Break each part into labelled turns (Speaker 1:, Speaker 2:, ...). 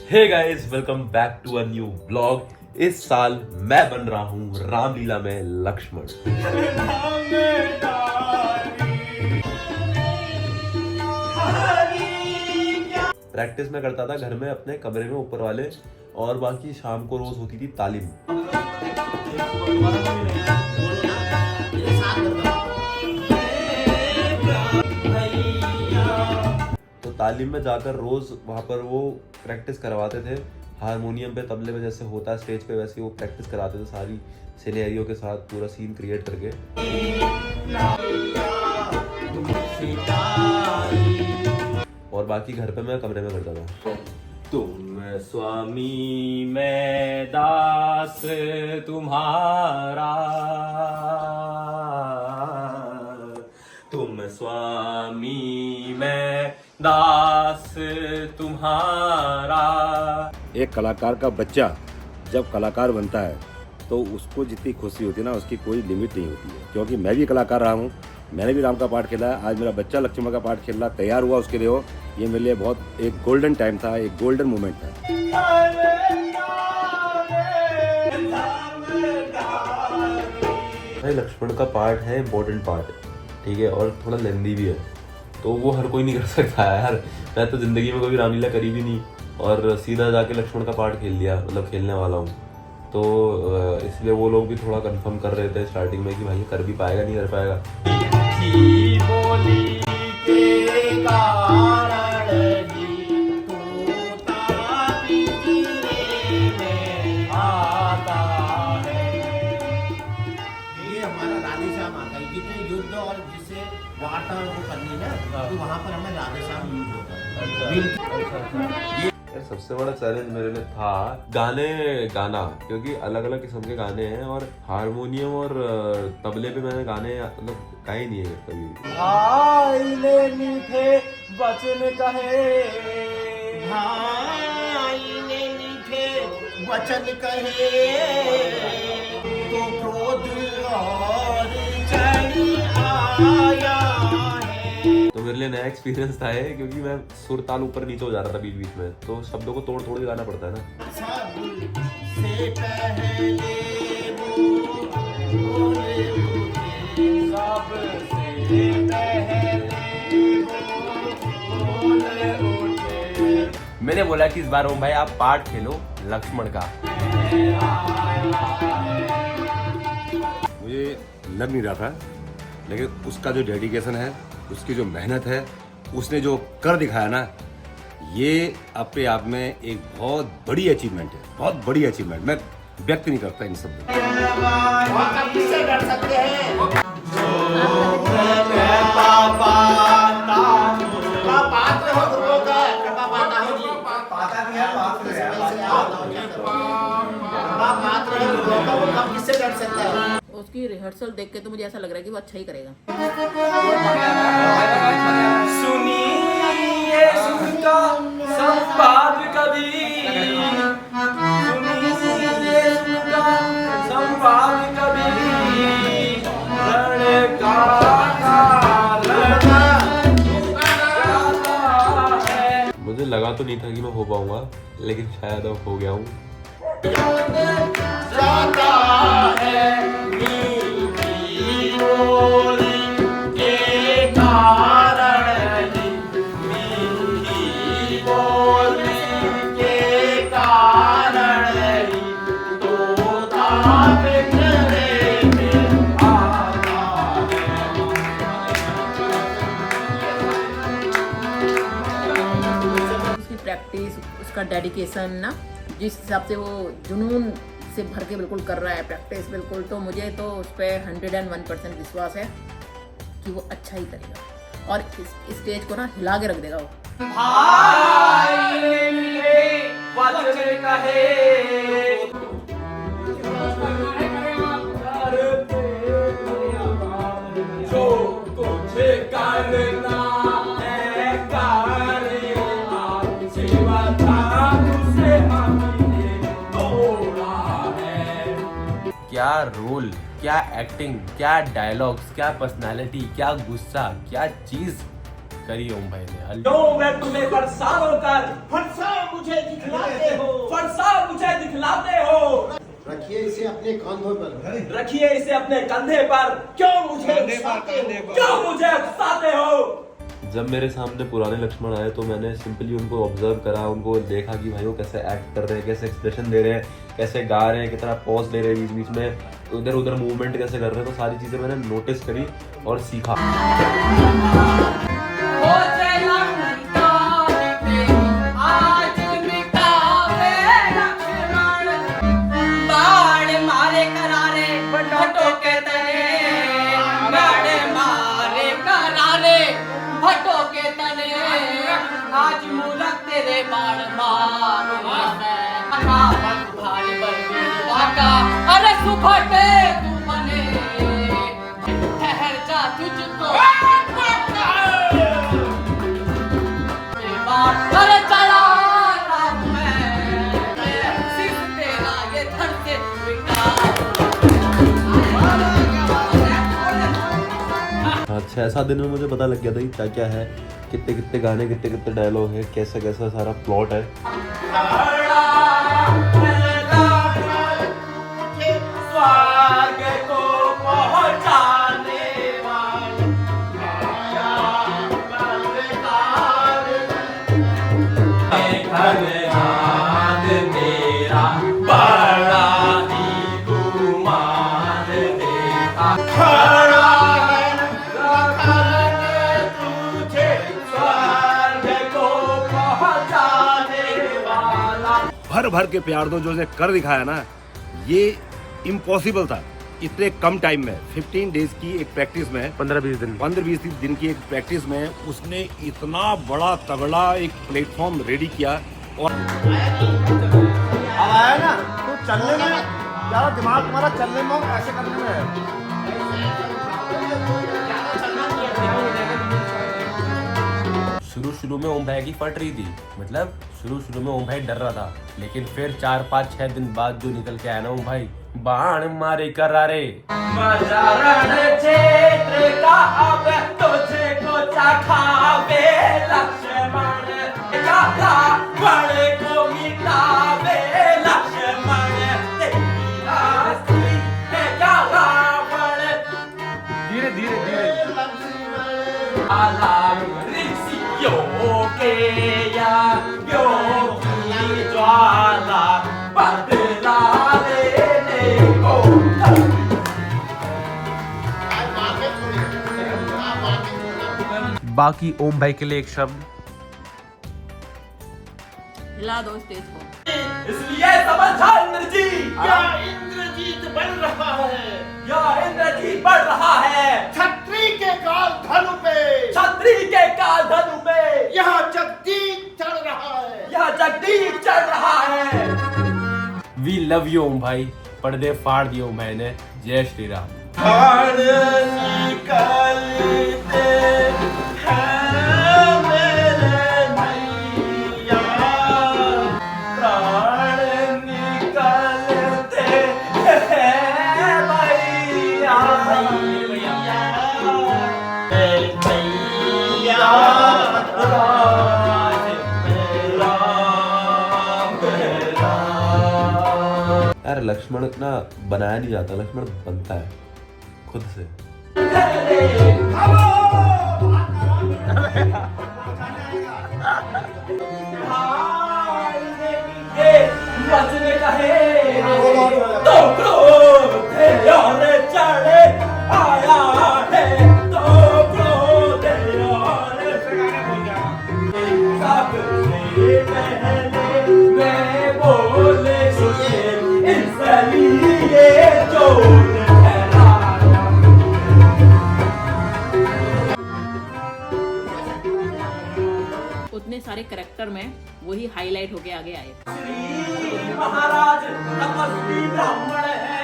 Speaker 1: Hey guys, welcome back to a new blog. इस साल मैं बन रहा हूँ रामलीला में लक्ष्मण। प्रैक्टिस में करता था घर में अपने कमरे में ऊपर वाले, और बाकी शाम को रोज होती थी तालीम। तो तालीम में जाकर रोज वहाँ पर वो प्रैक्टिस करवाते थे। हारमोनियम पे, तबले पे जैसे होता है स्टेज पे, वैसे वो प्रैक्टिस कराते थे सारी सिनेरियो के साथ, पूरा सीन क्रिएट करके। और बाकी घर पे मैं कमरे में करता था।
Speaker 2: तुम स्वामी मैं दास तुम्हारा, तुम स्वामी मैं दास तुम्हारा।
Speaker 3: एक कलाकार का बच्चा जब कलाकार बनता है तो उसको जितनी खुशी होती है ना, उसकी कोई लिमिट नहीं होती है। क्योंकि मैं भी कलाकार रहा हूँ, मैंने भी राम का पाठ खेला है, आज मेरा बच्चा लक्ष्मण का पाठ खेल रहा, तैयार हुआ उसके लिए हो, ये मेरे लिए बहुत एक गोल्डन टाइम था, एक गोल्डन मोमेंट था।
Speaker 1: भाई लक्ष्मण का पार्ट है इम्पोर्टेंट पार्ट, ठीक है, और थोड़ा लेंदी भी है, तो वो हर कोई नहीं कर सकता है यार। मैं तो जिंदगी में कभी रामलीला करी भी नहीं और सीधा जाके लक्ष्मण का पार्ट खेल लिया, मतलब खेलने वाला हूँ। तो इसलिए वो लोग भी थोड़ा कंफर्म कर रहे थे स्टार्टिंग में कि भाई कर भी पाएगा नहीं कर पाएगा।
Speaker 2: बोली के कारण ही तोता पिंजरे में आता है।
Speaker 4: ये हमारा राधेश्याम आता है, जितने युद्ध और जिससे वार्ता वो करनी है तो वहाँ पर हमें राधेश्याम यूज होता है।
Speaker 1: यार सबसे बड़ा चैलेंज मेरे लिए था गाना, क्योंकि अलग अलग किस्म के गाने हैं और हारमोनियम और तबले पे मैंने गाने मतलब गाए नहीं है कभी।
Speaker 2: भाई ने मीठे वचन कहे,
Speaker 4: भाई ने मीठे वचन कहे तो क्रोध और चढ़ी आया है।
Speaker 1: तो मेरे लिए नया एक्सपीरियंस था ये, क्योंकि मैं सुर ताल ऊपर नीचे हो जा रहा था बीच बीच में, तो शब्दों को तोड़ तोड़ के गाना पड़ता है ना।
Speaker 4: सबसे पहले वो बोले
Speaker 2: सबसे पहले वो बोले उठे।
Speaker 5: मैंने बोला कि इस बार ओम भाई आप पार्ट खेलो लक्ष्मण का।
Speaker 3: मुझे लग नहीं रहा था, लेकिन उसका जो डेडिकेशन है, उसकी जो मेहनत है, उसने जो कर दिखाया ना, ये अपने आप में एक बहुत बड़ी अचीवमेंट है, बहुत बड़ी अचीवमेंट। मैं व्यक्त नहीं करता इन सब में।
Speaker 4: आप किससे डर सकते हैं? पात्र हो गुरुओं का, कृपा पाता हो जी। पाता भी है, पात्र है गुरुओं का, वो हम किससे डर सकते हैं?
Speaker 6: उसकी रिहर्सल देख के तो मुझे ऐसा लग रहा है कि वो अच्छा ही करेगा।
Speaker 2: सुनिए सुनता संवाद कभी, सुनिए सुनता संवाद कभी, रण का
Speaker 1: मुझे लगा तो नहीं था कि मैं हो पाऊंगा, लेकिन शायद अब हो गया हूँ।
Speaker 2: जाता है मीठी बोली के कारण ही, मीठी बोली के कारण ही तोता पिंजरे में आता है।
Speaker 6: उसकी प्रैक्टिस, उसका डेडिकेशन ना, जिस हिसाब से वो जुनून से भर के बिल्कुल कर रहा है प्रैक्टिस बिल्कुल, तो मुझे तो उस पर 101% विश्वास है कि वो अच्छा ही करेगा और इस स्टेज को ना हिला के रख देगा वो।
Speaker 2: भाई ने मीठे वचन कहे, जो कुछ करना है करियो आप, सेवा से हमने तोड़ा है।
Speaker 5: क्या रोल, क्या एक्टिंग, क्या डायलॉग्स, क्या पर्सनालिटी, क्या गुस्सा, क्या चीज करी ओम भाई ने।
Speaker 2: क्यों मैं तुम्हें बरसातों कर
Speaker 4: फरसा मुझे दिखलाते हो,
Speaker 2: फरसा मुझे दिखलाते हो,
Speaker 4: रखिए इसे अपने कंधों पर,
Speaker 2: रखिए इसे अपने कंधे पर,
Speaker 4: क्यों मुझे उकसाते हो,
Speaker 2: क्यों मुझे उकसाते हो।
Speaker 1: जब मेरे सामने पुराने लक्ष्मण आए तो मैंने सिंपली उनको ऑब्जर्व करा, उनको देखा कि भाई वो कैसे एक्ट कर रहे हैं, कैसे एक्सप्रेशन दे रहे हैं, कैसे गा रहे हैं, कितना पॉज ले रहे हैं बीच बीच में, इधर उधर मूवमेंट कैसे कर रहे हैं। तो सारी चीज़ें मैंने नोटिस करी और सीखा।
Speaker 7: आज मुलक तेरे बाण मारो भारी बलवाका, अरे सुभटे तू बने ठहर जा तुझको अरे चला मैं सिर्फ तेरा ये धर से
Speaker 1: हाँ, 6-7 दिन में मुझे पता लग गया था कि क्या क्या है, कितने कितने गाने, कितने कितने डायलॉग है, कैसा कैसा सारा प्लॉट है।
Speaker 2: स्वर्ग को पहुंचाने वाली घनहाद मेरा बड़ा ही गुमान देखा, खड़ा है तुझे स्वर्ग को पहुंचाने वाला।
Speaker 3: भर भर के प्यार दो जो उसने कर दिखाया ना, ये इम्पॉसिबल था इतने कम टाइम में। 15 डेज की एक प्रैक्टिस में, 15-20 दिन की एक प्रैक्टिस में उसने इतना बड़ा तगड़ा एक प्लेटफॉर्म रेडी किया। और
Speaker 4: अब आया ना तो चलने में ज्यादा दिमाग तुम्हारा चलने में और ऐसे करने में है।
Speaker 5: शुरू में ओम भाई की फट रही थी, मतलब शुरू में ओम भाई डर रहा था, लेकिन फिर 4-5-6 दिन बाद जो निकल के आया ना ओम भाई, बाण मारे करारे।
Speaker 2: मजारण क्षेत्र का अब तुझे को चखावे लक्ष्मण, रावण को मिटावे लक्ष्मण, तेरी राशि है क्या रावण। धीरे धीरे ऋषियों के यज्ञों की ज्वाला बदला लेने को।
Speaker 5: बाकी ओम भाई के लिए एक शब्द,
Speaker 6: हिला दो स्टेज को।
Speaker 2: इसलिए समझा इंद्रजीत,
Speaker 4: क्या इंद्रजीत बढ़ रहा है,
Speaker 2: या इंद्रजीत बढ़ रहा है
Speaker 4: छत्री के काल धनु पे,
Speaker 2: छत्री के काल धनु पे,
Speaker 4: यहाँ जगदीश चढ़ रहा है,
Speaker 2: यह जगदीश चढ़ रहा है।
Speaker 5: वी लव यू ओम भाई, पर्दे फाड़ दिए ओम भाई ने। जय श्री राम।
Speaker 2: प्राण निकलते हैं मेरे भैया, प्राण निकलते हैं भैया, भैया
Speaker 1: यार लक्ष्मण ना बनाया नहीं जाता, लक्ष्मण बनता है खुद से।
Speaker 2: बचने कहे तो क्रोध और चढ़े आया है, तो क्रोध और सबसे पहले मैं बोले इसलिए चोर
Speaker 6: उतने सारे करेक्टर में वही हाईलाइट होके आगे आए।
Speaker 2: महाराज तपस्वी ब्राह्मण है,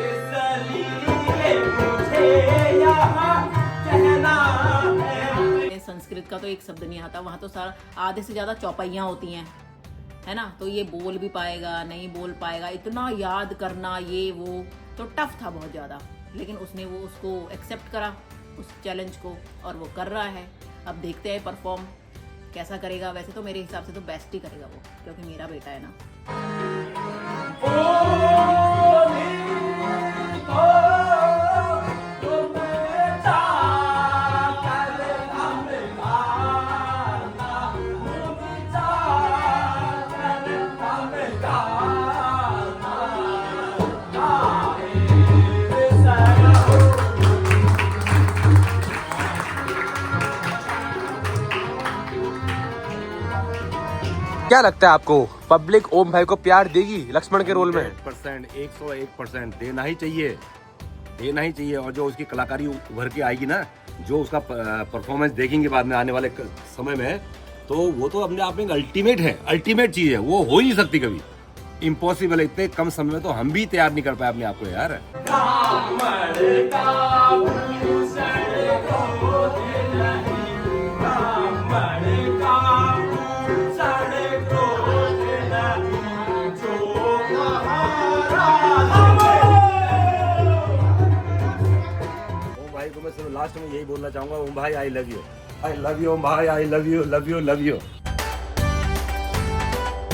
Speaker 2: इसलिए मुझे यहाँ कहना है।
Speaker 6: संस्कृत का तो एक शब्द नहीं आता, वहाँ तो सारा आधे से ज्यादा चौपाइयाँ होती हैं, है ना, तो ये बोल भी पाएगा नहीं बोल पाएगा, इतना याद करना ये वो तो टफ था बहुत ज़्यादा, लेकिन उसने वो उसको एक्सेप्ट करा उस चैलेंज को और वो कर रहा है। अब देखते हैं परफॉर्म कैसा करेगा। वैसे तो मेरे हिसाब से तो बेस्ट ही करेगा वो, क्योंकि मेरा बेटा है ना।
Speaker 5: क्या लगता है आपको, पब्लिक ओम भाई को प्यार देगी लक्ष्मण के रोल में?
Speaker 3: 101% देना ही चाहिए, देना ही चाहिए। और जो उसकी कलाकारी उभर के आएगी ना, जो उसका परफॉर्मेंस देखेंगे बाद में आने वाले समय में, तो वो तो अपने आप में अल्टीमेट है, अल्टीमेट चीज है। वो हो ही नहीं सकती कभी, इम्पॉसिबल है। इतने कम समय में तो हम भी तैयार नहीं कर पाए अपने आप को यार। मैं सिर्फ लास्ट में यही बोलना चाहूंगा, ओम भाई I love you, I love you Om भाई, I love you, love you, love you.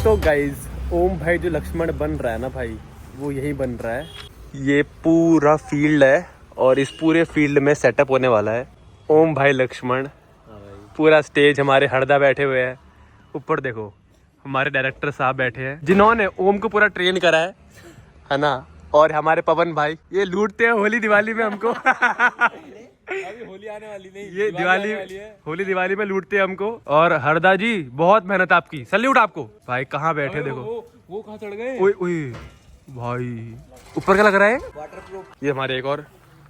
Speaker 5: तो गाइज ओम भाई जो लक्ष्मण बन रहा है ना भाई, वो यही बन रहा है। ये पूरा फील्ड है और इस पूरे फील्ड में सेटअप होने वाला है ओम भाई लक्ष्मण। पूरा स्टेज, हमारे हरदा बैठे हुए हैं, ऊपर देखो हमारे डायरेक्टर साहब बैठे हैं जिन्होंने ओम को पूरा ट्रेन करा है ना। और हमारे पवन भाई ये लूटते हैं होली दिवाली में हमको।
Speaker 1: अभी होली आने वाली नहीं,
Speaker 5: ये दिवाली होली दिवाली में लूटते हैं हमको। और हरदा जी बहुत मेहनत आपकी, सल्यूट आपको भाई। कहाँ बैठे देखो,
Speaker 1: वो कहाँ चढ़ गए?
Speaker 5: ओए ओए भाई, ऊपर क्या लग रहा है? वाटरप्रूफ। ये हमारे एक और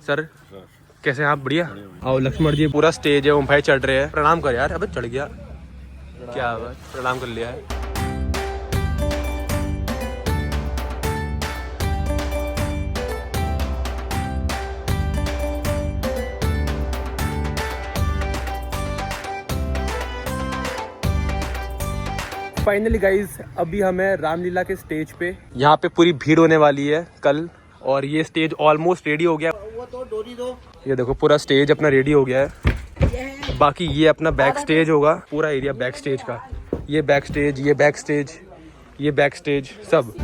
Speaker 5: सर, कैसे हैं आप? बढ़िया। आओ लक्ष्मण जी, पूरा स्टेज है, ओम भाई चढ़ रहे हैं। प्रणाम कर यार, अबे चढ़ गया क्या बात, प्रणाम कर लिया है। फाइनली गाइज अभी हमें रामलीला के स्टेज पे, यहाँ पे पूरी भीड़ होने वाली है कल, और ये स्टेज ऑलमोस्ट रेडी हो गया।
Speaker 4: वो तो डोरी दो।
Speaker 5: ये देखो पूरा स्टेज अपना रेडी हो गया है। बाकी ये अपना बैक स्टेज होगा, पूरा एरिया बैक स्टेज का। ये बैक स्टेज, ये बैक स्टेज, ये बैक स्टेज सब।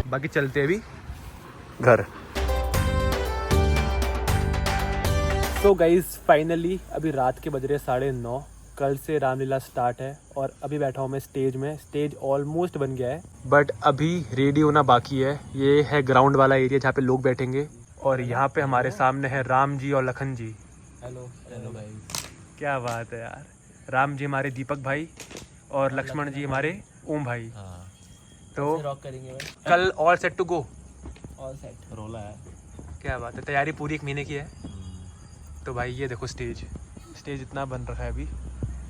Speaker 5: बाकी चलते हैं अभी घर। तो गाइज फाइनली अभी रात के बज रहे 9:30। कल से रामलीला स्टार्ट है और अभी बैठा हूँ मैं स्टेज में। स्टेज ऑलमोस्ट बन गया है, बट अभी रेडी होना बाकी है। ये है ग्राउंड वाला एरिया जहाँ पे लोग बैठेंगे, और यहाँ पे हमारे सामने है राम जी और लखन जी।
Speaker 1: हेलो हेलो भाई,
Speaker 5: क्या बात है यार। राम जी हमारे दीपक भाई और लक्ष्मण जी हमारे ओम भाई। तो
Speaker 1: रॉक करेंगे भाई।
Speaker 5: कल all set to go,
Speaker 1: all set रोला है।
Speaker 5: क्या बात है, तैयारी पूरी 1 महीने की है। तो भाई ये देखो स्टेज इतना बन रखा है अभी।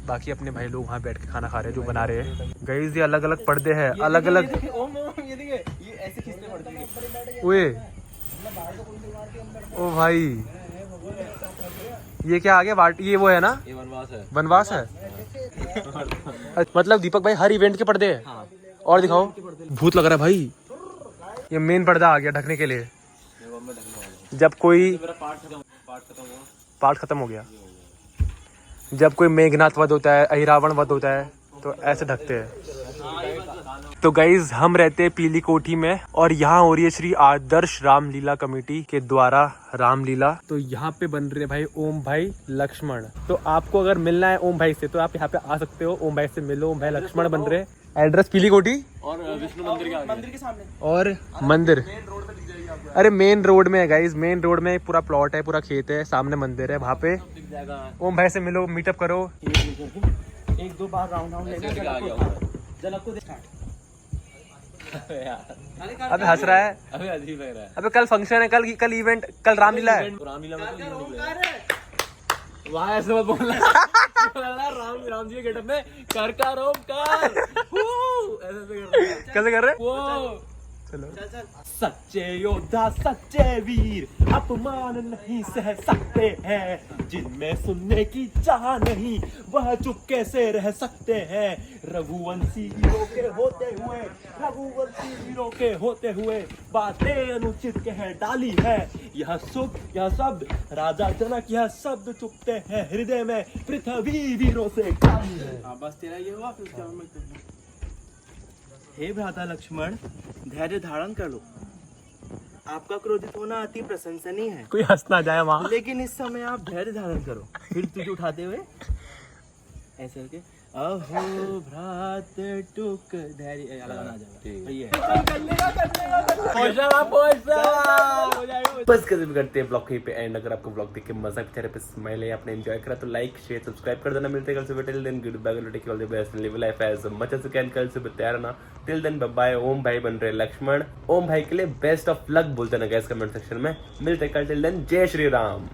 Speaker 5: बाकी अपने भाई लोग वहाँ बैठ के खाना खा रहे हैं, जो बना रहे हैं। गाइस ये अलग अलग पर्दे हैं, अलग अलग।
Speaker 1: ये देखिए, ये ऐसे खींचने पड़ते हैं।
Speaker 5: ओए ओ भाई, ये क्या आ गया? ये वो है ना,
Speaker 1: ये वनवास है।
Speaker 5: वनवास है। मतलब दीपक भाई हर इवेंट के पर्दे हैं।
Speaker 1: हाँ।
Speaker 5: और दिखाओ, भूत लग रहा है भाई। ये मेन पर्दा आ गया ढकने के लिए। जब कोई पार्ट खत्म हो गया, जब कोई मेघनाथ वध होता है, अहिरावण वध होता है, तो ऐसे ढकते हैं। तो गाइज हम रहते हैं पीली कोठी में, और यहाँ हो रही है श्री आदर्श रामलीला कमेटी के द्वारा रामलीला। तो यहाँ पे बन रहे भाई ओम भाई लक्ष्मण। तो आपको अगर मिलना है ओम भाई से, तो आप यहाँ पे आ सकते हो, ओम भाई से मिलो। ओम भाई लक्ष्मण बन रहे। एड्रेस पीली कोठी
Speaker 1: और विष्णु मंदिर के सामने।
Speaker 5: और मंदिर अरे मेन रोड में है गाइज, मेन रोड में पूरा प्लॉट है, पूरा खेत है, सामने मंदिर है। वहाँ पे ओम भाई से मिलो, मीटअप करो।
Speaker 1: 1-2 बार राउंड ले आपको
Speaker 5: अबे हंस रहा है,
Speaker 1: अबे अजीब लग रहा है।
Speaker 5: अबे कल फंक्शन है, कल इवेंट, कल रामलीला है।
Speaker 1: रामलीला में वहाँ ऐसे मत बोलना। राम जी के गेटअप में कर ओम कर। ऐसे कर रहा है।
Speaker 5: कैसे कर रहे?
Speaker 1: वो
Speaker 5: चलो
Speaker 2: सच्चे योद्धा सच्चे वीर अपमान नहीं सह सकते हैं, जिनमें सुनने की चाह नहीं वह चुपके से रह सकते हैं। रघुवंशी वीरों के होते हुए बातें अनुचित कह डाली है। यह सुख यह शब्द राजा जनक यह शब्द चुपते हैं हृदय में पृथ्वी वीरों से खाली है। बस तेरा ये हुआ, फिर क्या? हे भ्राता लक्ष्मण, धैर्य धारण कर लो। आपका क्रोधित होना अति प्रशंसनीय है,
Speaker 5: कोई हंस ना जाए वहाँ।
Speaker 2: लेकिन इस समय आप धैर्य धारण करो। फिर तुझे उठाते हुए ऐसे करके अहो भ्रात टुक धैर्य लगाना आ जाएगा।
Speaker 5: बस कदम करते हैं ब्लॉग पे एंड। अगर आपको ब्लॉग देख के मजा चेहरे पे स्माइल है, आपने एंजॉय करा तो लाइक शेयर सब्सक्राइब कर देना। मिलते हैं कल सुबह। Till then goodbye, take all the best, live life as much as you can. कल सुबह तैयार रहना। Till then bye bye. Om भाई बन रहे लक्ष्मण। ओम भाई के लिए बेस्ट ऑफ लक बोलते ना गैस कमेंट सेक्शन में। मिलते हैं कल। टिल देन जय श्री राम।